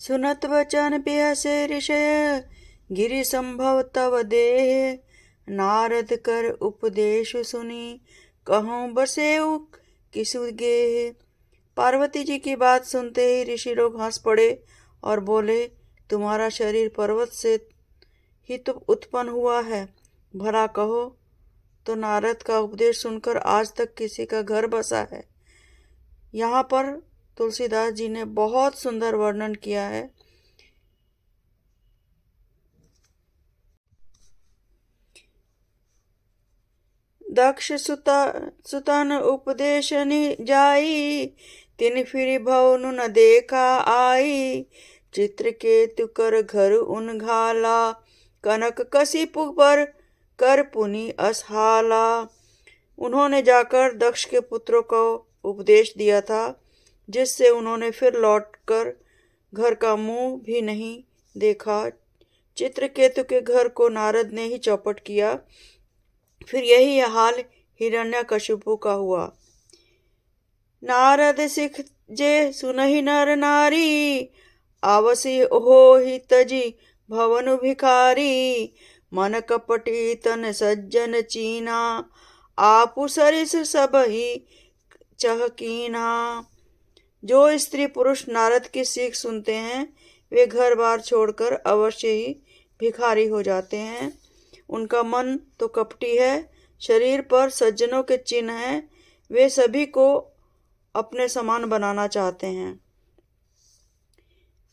सुनत वचन बिहसे ऋषय गिरि संभव तव देह। नारद कर उपदेश सुनी कहूँ बसेऊ किसु गेह। पार्वती जी की बात सुनते ही ऋषि लोग हंस पड़े और बोले, तुम्हारा शरीर पर्वत से ही तो उत्पन्न हुआ है, भला कहो तो नारद का उपदेश सुनकर आज तक किसी का घर बसा है। यहाँ पर तुलसीदास जी ने बहुत सुंदर वर्णन किया है। दक्ष सुतन उपदेश जाई, तिन फिर भवन न देखा आई। चित्रकेतु कर घर उन घाला, कनक कशिपु पर कर पुनि असहाला। उन्होंने जाकर दक्ष के पुत्रों को उपदेश दिया था, जिससे उन्होंने फिर लौटकर घर का मुंह भी नहीं देखा। चित्रकेतु के घर को नारद ने ही चौपट किया। फिर यही हाल हिरण्यकशिपु का हुआ। नारद सिख जे सुनहि नर नारी, आवसी होहि तजी भवन भिखारी। मन कपटी तन सज्जन चीना, आपु सरिस सब ही चहकीना। जो स्त्री पुरुष नारद की सीख सुनते हैं वे घर बार छोड़कर अवश्य ही भिखारी हो जाते हैं। उनका मन तो कपटी है, शरीर पर सज्जनों के चिन्ह हैं, वे सभी को अपने समान बनाना चाहते हैं।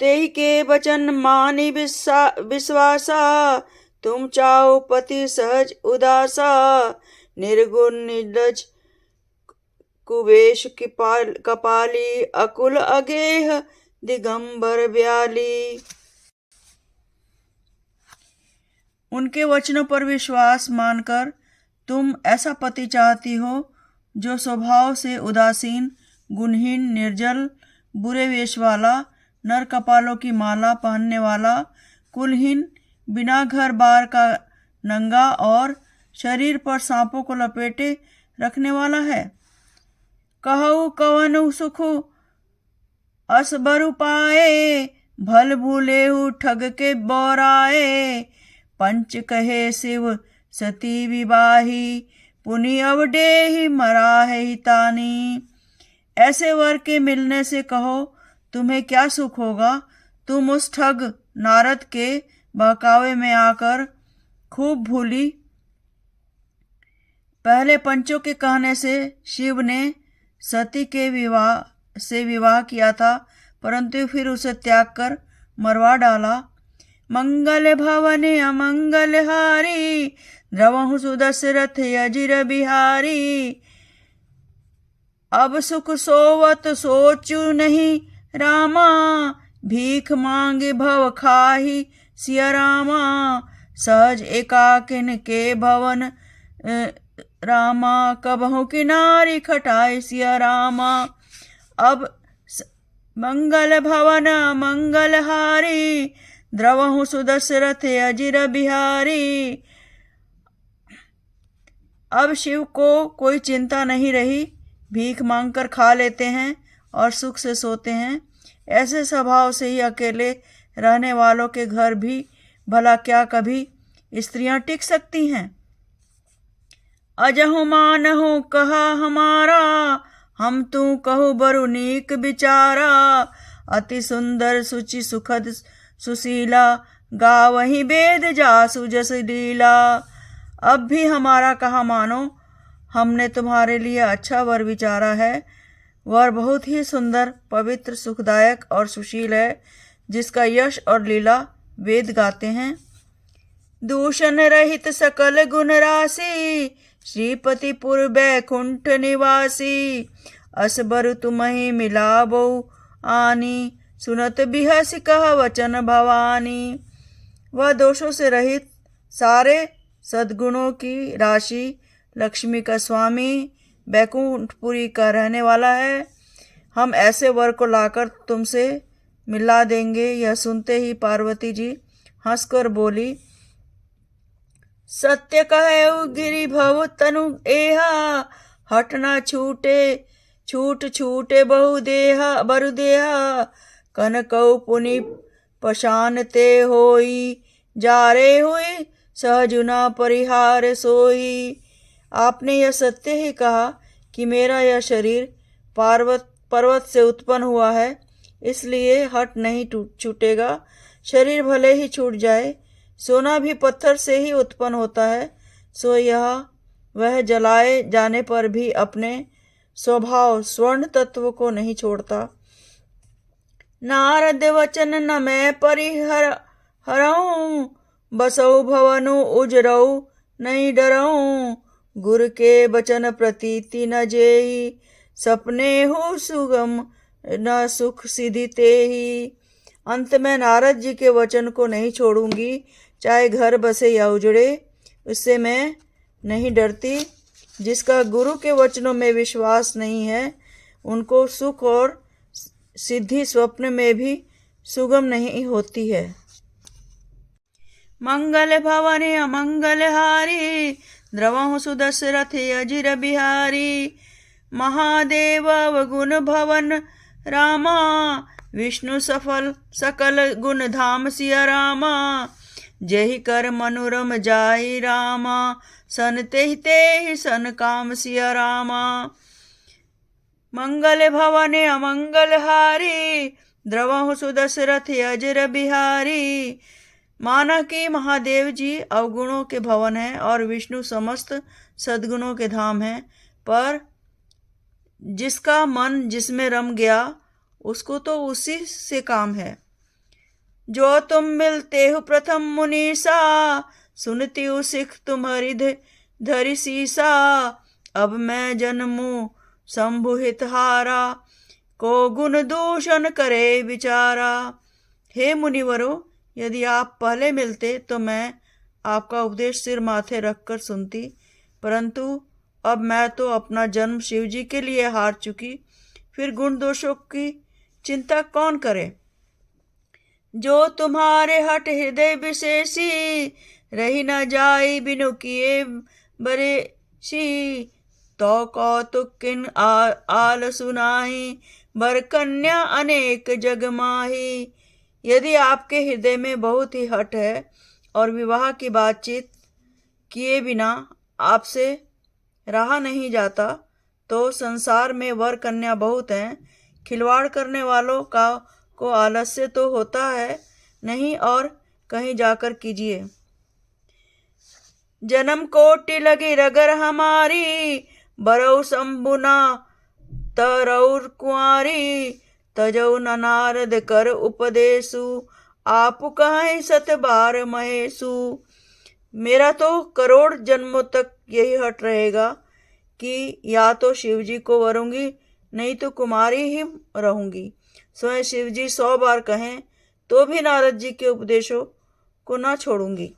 तेहि के वचन मानि विश्वासा, तुम चाहो पति सहज उदासा। निर्गुण निर्लज कुवेश कपाली, अकुल अगेह दिगंबर ब्याली। उनके वचनों पर विश्वास मानकर तुम ऐसा पति चाहती हो जो स्वभाव से उदासीन, गुणहीन, निर्जल, बुरे वेश वाला, नर कपालों की माला पहनने वाला, कुलहीन, बिना घर बार का नंगा और शरीर पर सांपों को लपेटे रखने वाला है। कहु कवनु सुख असबरु पाए, भल भूलेहु ठग के बोराए। पंच कहे शिव सती विवाही, पुनि अवडेहि मराहि तानी। ऐसे वर के मिलने से कहो तुम्हें क्या सुख होगा। तुम उस ठग नारद के बहकावे में आकर खूब भूली। पहले पंचों के कहने से शिव ने सती के विवाह किया था, परंतु फिर उसे त्याग कर मरवा डाला। मंगल भवन अमंगल हारी, द्रवहु सुदशरथ अजिर बिहारी। अब सुख सोवत सोचु नहीं रामा, भीख मांगे भव खाही सिया रामा। सहज एकाकिन के भवन रामा, कबहु किनारी खटाई सिया रामा। अब मंगल भवन मंगल हारी, द्रवहु सुदशरथ अजिर बिहारी। अब शिव को कोई चिंता नहीं रही, भीख मांगकर खा लेते हैं और सुख से सोते हैं। ऐसे स्वभाव से ही अकेले रहने वालों के घर भी भला क्या कभी स्त्रियां टिक सकती हैं। अजहु मानहु कहा हमारा, हम तू कहु बरु नीक विचारा। अति सुंदर सुचि सुखद सुशीला, गावहि वेद जासु जस लीला। अब भी हमारा कहा मानो, हमने तुम्हारे लिए अच्छा वर विचारा है। वर बहुत ही सुंदर, पवित्र, सुखदायक और सुशील है, जिसका यश और लीला वेद गाते हैं। दूषण रहित सकल गुण राशि, श्रीपतिपुर बैकुंठ निवासी। असबर तुम्हि मिलाबो आनी, सुनत बिहस कह वचन भवानी। वह दोषों से रहित, सारे सद्गुणों की राशि, लक्ष्मी का स्वामी, बैकुंठपुरी का रहने वाला है। हम ऐसे वर को लाकर तुमसे मिला देंगे। यह सुनते ही पार्वती जी हंसकर बोली, सत्य कहे गिरि भव तनु एहा। हट न छूटे छूटे बहु देहा बरु देहा। कनकौ पुनि पशान ते होई, जारे हुई सहजुना परिहार सोई। आपने यह सत्य ही कहा कि मेरा यह शरीर पर्वत से उत्पन्न हुआ है, इसलिए हट नहीं छूटेगा। शरीर भले ही छूट जाए, सोना भी पत्थर से ही उत्पन्न होता है, सो यह वह जलाए जाने पर भी अपने स्वभाव स्वर्ण तत्व को नहीं छोड़ता। नारद वचन न मैं परिहरऊं, बसऊ भवनु उजरऊ नहीं डरऊं। गुरु के वचन प्रतीति न जेहि, सपने हो सुगम न सुख सिद्धि तेहि। अंत में नारद जी के वचन को नहीं छोड़ूंगी, चाहे घर बसे या उजड़े, उससे मैं नहीं डरती। जिसका गुरु के वचनों में विश्वास नहीं है, उनको सुख और सिद्धि स्वप्न में भी सुगम नहीं होती है। मंगल भवन अमंगल हारी, द्रवहु सुदशरथ अजिर बिहारी। महादेव अवगुण भवन रामा, विष्णु सफल सकल गुण धाम सिया रामा। जेहि कर मनोरम जाई रामा, सन तेहि सन काम सिया रामा। मंगल भवन अमंगल हारी, द्रवहु सुदशरथ अजिर बिहारी। माना कि महादेव जी अवगुणों के भवन हैं और विष्णु समस्त सद्गुणों के धाम हैं, पर जिसका मन जिसमें रम गया उसको तो उसी से काम है। जो तुम मिलते हो प्रथम मुनीसा, सुनती हूँ सिख तुम्हारी धरि सीसा। अब मैं जन्मू संभुहित हारा, को गुण दूषण करे विचारा। हे मुनिवरों, यदि आप पहले मिलते तो मैं आपका उपदेश सिर माथे रखकर सुनती, परंतु अब मैं तो अपना जन्म शिव जी के लिए हार चुकी, फिर गुण दोषों की चिंता कौन करे। जो तुम्हारे हट हृदय विशेषी, रही न जाई बिनु किए बरेसी। तो कौतुक किन आल सुनाही, बर कन्या अनेक जग माही। यदि आपके हृदय में बहुत ही हट है और विवाह की बातचीत किए बिना आपसे रहा नहीं जाता, तो संसार में वर कन्या बहुत हैं। खिलवाड़ करने वालों को आलस्य तो होता है नहीं, और कहीं जाकर कीजिए। जन्म कोटि लगी रगर हमारी, बरऊ शंभुना तरौर कुंवारी। तजौ न नारद कर उपदेशु, आप कहें सत बार महेशु। मेरा तो करोड़ जन्मों तक यही हट रहेगा कि या तो शिव जी को वरूंगी, नहीं तो कुमारी ही रहूंगी। स्वयं शिव जी 100 बार कहें तो भी नारद जी के उपदेशों को ना छोड़ूंगी।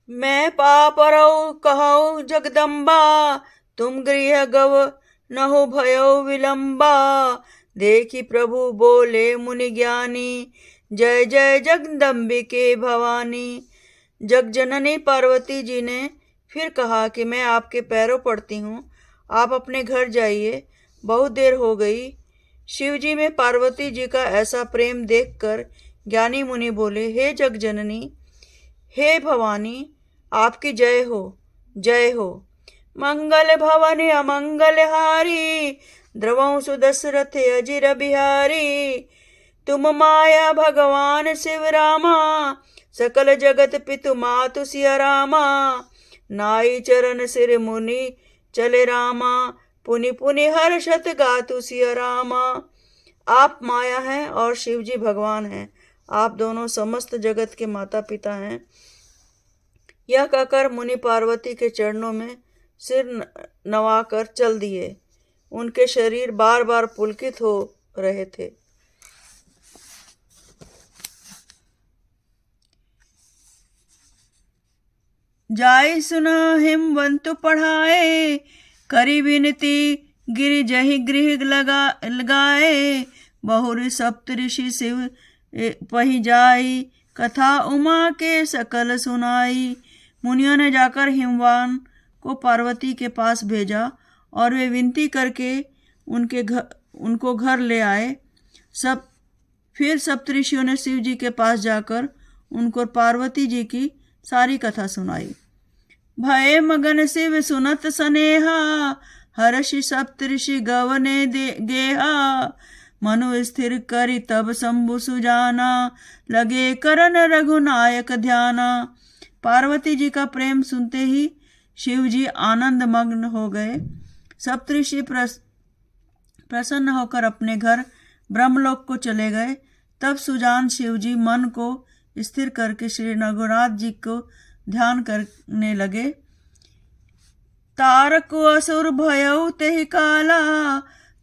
मैं पापरऊ कहऊ जगदम्बा, तुम गृह गव नहु भयो विलंबा। देखी प्रभु बोले मुनि ज्ञानी, जय जय जगदम्बिके भवानी। जगजननी पार्वती जी ने फिर कहा कि मैं आपके पैरों पड़ती हूँ, आप अपने घर जाइए, बहुत देर हो गई। शिव जी में पार्वती जी का ऐसा प्रेम देखकर ज्ञानी मुनि बोले, हे जगजननी, हे भवानी, आपकी जय हो, जय हो। मंगल भवन अमंगल हारी, द्रवहु सुदशरथ अजिर बिहारी। तुम माया भगवान शिव रामा, सकल जगत पितु मातु सिया रामा। नाई चरण सिर मुनि चले रामा, पुनि पुनि हर्षत गातु सिया रामा। आप माया हैं और शिव जी भगवान हैं, आप दोनों समस्त जगत के माता पिता हैं। यह कहकर मुनि पार्वती के चरणों में सिर नवाकर चल दिए। उनके शरीर बार बार पुलकित हो रहे थे। जाय सुन हिमवंतु पढ़ाए, करी विनती गिरि जहि गृह लगाए। बहुरी सप्त ऋषि शिव पही जाई, कथा उमा के सकल सुनाई। मुनियों ने जाकर हिमवान को पार्वती के पास भेजा और वे विनती करके उनके उनको घर ले आए। फिर सप्तऋषियों ने शिव जी के पास जाकर उनको पार्वती जी की सारी कथा सुनाई। भय मगन शिव सुनत सनेहा, हर्षि सप्तऋषि गवने गेहा। मनु स्थिर करि तब शंभु सुजाना, लगे करन रघुनायक ध्याना। पार्वती जी का प्रेम सुनते ही शिव जी आनंद मग्न हो गए। सप्तऋषि प्रसन्न होकर अपने घर ब्रह्मलोक को चले गए। तब सुजान शिव जी मन को स्थिर करके श्री रघुनाथ जी को ध्यान करने लगे। तारक असुर भयउ तेहि काला,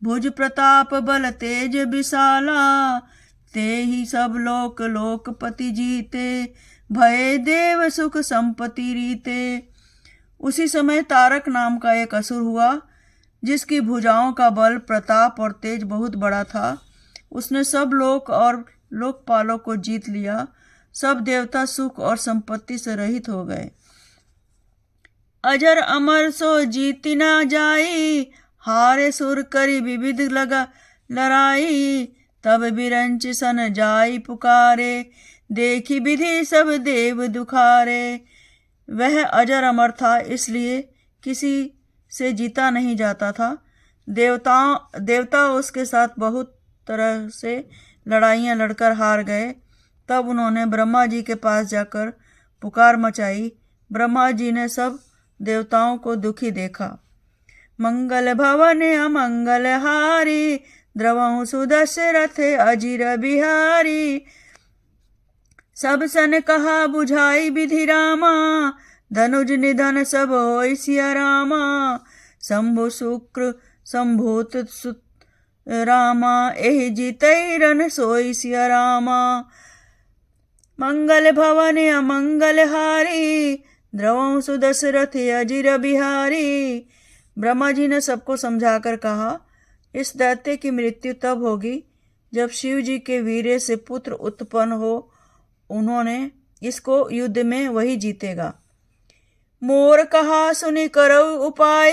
भुज प्रताप बल तेज विशाला। ते ही सब लोक लोकपति जीते, भय देव सुख संपत्ति रीते। उसी समय तारक नाम का एक असुर हुआ, जिसकी भुजाओं का बल, प्रताप और तेज बहुत बड़ा था। उसने सब लोक और लोकपालों को जीत लिया। सब देवता सुख और संपत्ति से रहित हो गए। अजर अमर सो जीति ना जाई, हारे सुर करी विविध लगा लड़ाई। तब बिरंच सन जाई पुकारे, देखी विधि सब देव दुखारे। वह अजर अमर था, इसलिए किसी से जीता नहीं जाता था। देवता उसके साथ बहुत तरह से लड़ाइयाँ लड़कर हार गए। तब उन्होंने ब्रह्मा जी के पास जाकर पुकार मचाई। ब्रह्मा जी ने सब देवताओं को दुखी देखा। मंगल भवन अमंगल हारी, द्रवहु सुदशरथ अजिर बिहारी। सब सन कहा बुझाई विधि रामा, धनुज निधन सब होई सिया रामा। शंभु शुक्र संभूत सुत रामा, एहि जीतै रन सोई सिया रामा। मंगल भवन अमंगल हारी, द्रवहु सुदशरथ अजिर बिहारी। ब्रह्मा जी ने सबको समझाकर कहा, इस दैत्य की मृत्यु तब होगी जब शिव जी के वीर्य से पुत्र उत्पन्न हो। उन्होंने इसको युद्ध में वही जीतेगा। मोर कहा सुनि करऊ उपाय,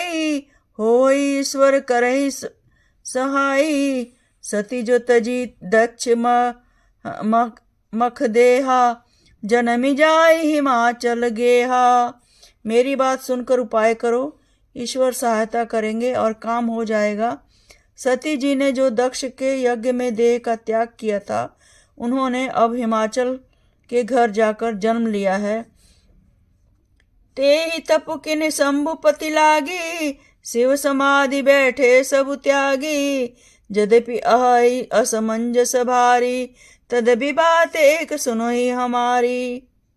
होई ईश्वर करहि सहाई। सती जो तजी दक्ष मख देहा, जनमी जाय हिमाचल गेहा। मेरी बात सुनकर उपाय करो, ईश्वर सहायता करेंगे और काम हो जाएगा। सती जी ने जो दक्ष के यज्ञ में देह का त्याग किया था, उन्होंने अब हिमाचल के घर जाकर जन्म लिया है। ते ही तप किन शंभुपति लागी, शिव समाधि बैठे सब त्यागी। यद्यपि अहै असमंजस भारी, तदपि बात एक सुनो ही हमारी।